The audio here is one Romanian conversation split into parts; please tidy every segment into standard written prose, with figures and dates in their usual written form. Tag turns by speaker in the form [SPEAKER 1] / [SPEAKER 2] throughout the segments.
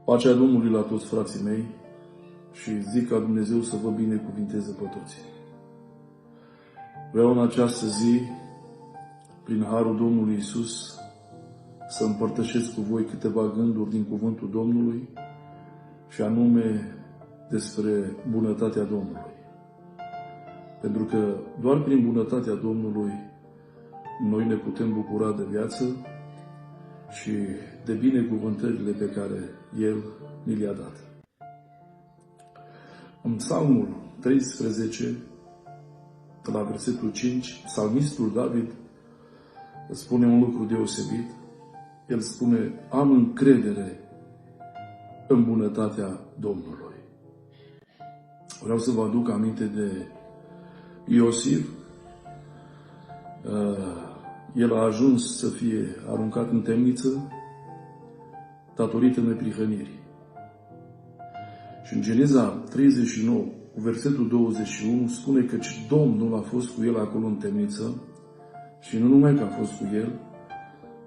[SPEAKER 1] Pacea Domnului la toți frații mei și zic ca Dumnezeu să vă binecuvinteze pe toți. Vreau în această zi, prin harul Domnului Iisus, să împărtășesc cu voi câteva gânduri din cuvântul Domnului și anume despre bunătatea Domnului. Pentru că doar prin bunătatea Domnului noi ne putem bucura de viață și de binecuvântările pe care El ni le-a dat. În Psalmul 13, la versetul 5, psalmistul David spune un lucru deosebit. El spune: am încredere în bunătatea Domnului. Vreau să vă aduc aminte de Iosif. El a ajuns să fie aruncat în temniță datorită neprihănirii. Și în Geneza 39, cu versetul 21, spune că Domnul a fost cu el acolo în temniță și nu numai că a fost cu el,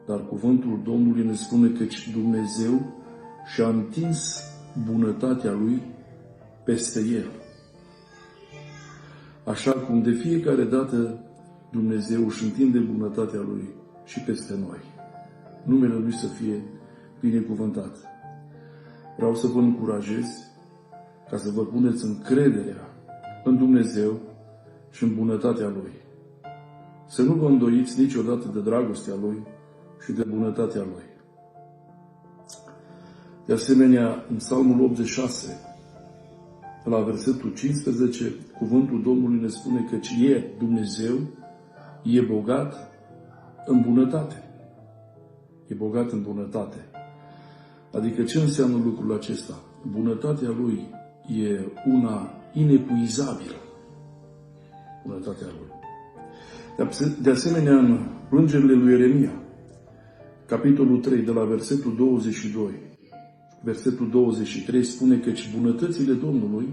[SPEAKER 1] dar cuvântul Domnului ne spune că Dumnezeu și-a întins bunătatea Lui peste el. Așa cum de fiecare dată Dumnezeu își întinde bunătatea Lui și peste noi. Numele Lui să fie binecuvântat. Vreau să vă încurajez ca să vă puneți încrederea în Dumnezeu și în bunătatea Lui. Să nu vă îndoiți niciodată de dragostea Lui și de bunătatea Lui. De asemenea, în Psalmul 86, la versetul 15, cuvântul Domnului ne spune că Dumnezeu e bogat în bunătate. E bogat în bunătate. Adică ce înseamnă lucrul acesta? Bunătatea Lui e una inepuizabilă. Bunătatea Lui. De asemenea, în plângerile lui Ieremia, capitolul 3, de la versetul 22, versetul 23, spune că bunătățile Domnului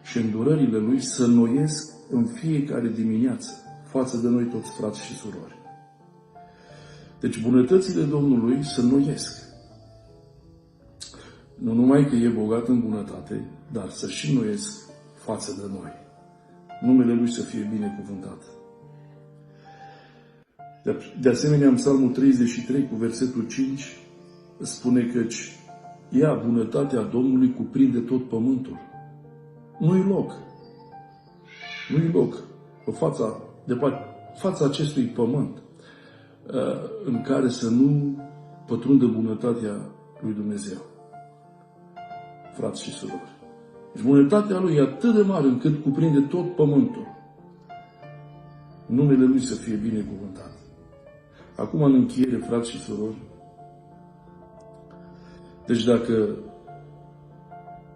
[SPEAKER 1] și îndurările Lui se înnoiesc în fiecare dimineață față de noi toți frați și surori. Deci bunătățile Domnului se înnoiesc. Nu numai că e bogat în bunătate, dar să și înnoiesc față de noi. Numele Lui să fie binecuvântat. De asemenea, în Psalmul 33, cu versetul 5, spune că ea, bunătatea Domnului, cuprinde tot pământul. Nu-i loc. Nu-i loc de fața acestui pământ în care să nu pătrundă bunătatea lui Dumnezeu. Frați și surori. Deci bunătatea Lui e atât de mare încât cuprinde tot pământul. Numele Lui să fie binecuvântat. Acum, în încheiere, frați și surori, deci dacă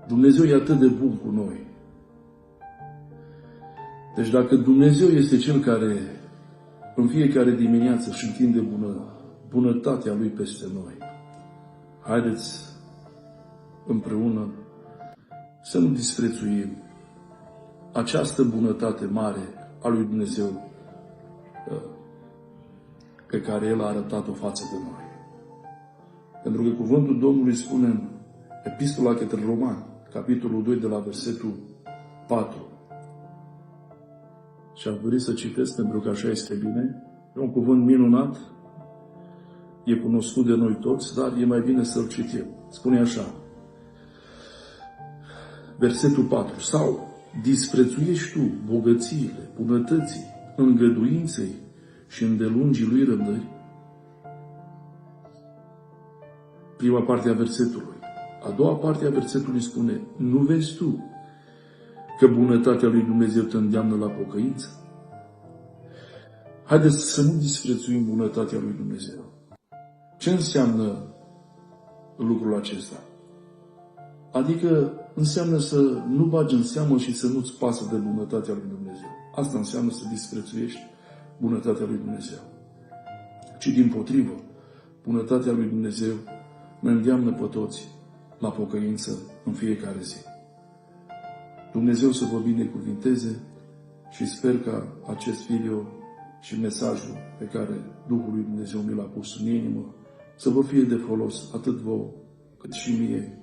[SPEAKER 1] Dumnezeu e atât de bun cu noi, deci dacă Dumnezeu este Cel care în fiecare dimineață își întinde bunătatea Lui peste noi, haideți împreună să nu disprețuim această bunătate mare a lui Dumnezeu pe care El a arătat-o față de noi. Pentru că cuvântul Domnului spune în Epistola către Romani, capitolul 2, de la versetul 4. Și aș dori să citesc, pentru că așa este bine. E un cuvânt minunat, e cunoscut de noi toți, dar e mai bine să-l citim. Spune așa, versetul 4. Sau disprețuiești tu bogățiile, bunătății, îngăduinței și îndelungii Lui răbdări? Prima parte a versetului. A doua parte a versetului spune: nu vezi tu că bunătatea lui Dumnezeu te îndeamnă la pocăință? Haideți să nu disprețuim bunătatea lui Dumnezeu. Ce înseamnă lucrul acesta? Adică înseamnă să nu bagi în seamă și să nu-ți pasă de bunătatea lui Dumnezeu. Asta înseamnă să disprețuiești bunătatea lui Dumnezeu. Ci dimpotrivă, bunătatea lui Dumnezeu ne îndeamnă pe toți la pocăință în fiecare zi. Dumnezeu să vă binecuvinteze și sper că acest video și mesajul pe care Duhul lui Dumnezeu mi l-a pus în inimă să vă fie de folos atât vouă cât și mie.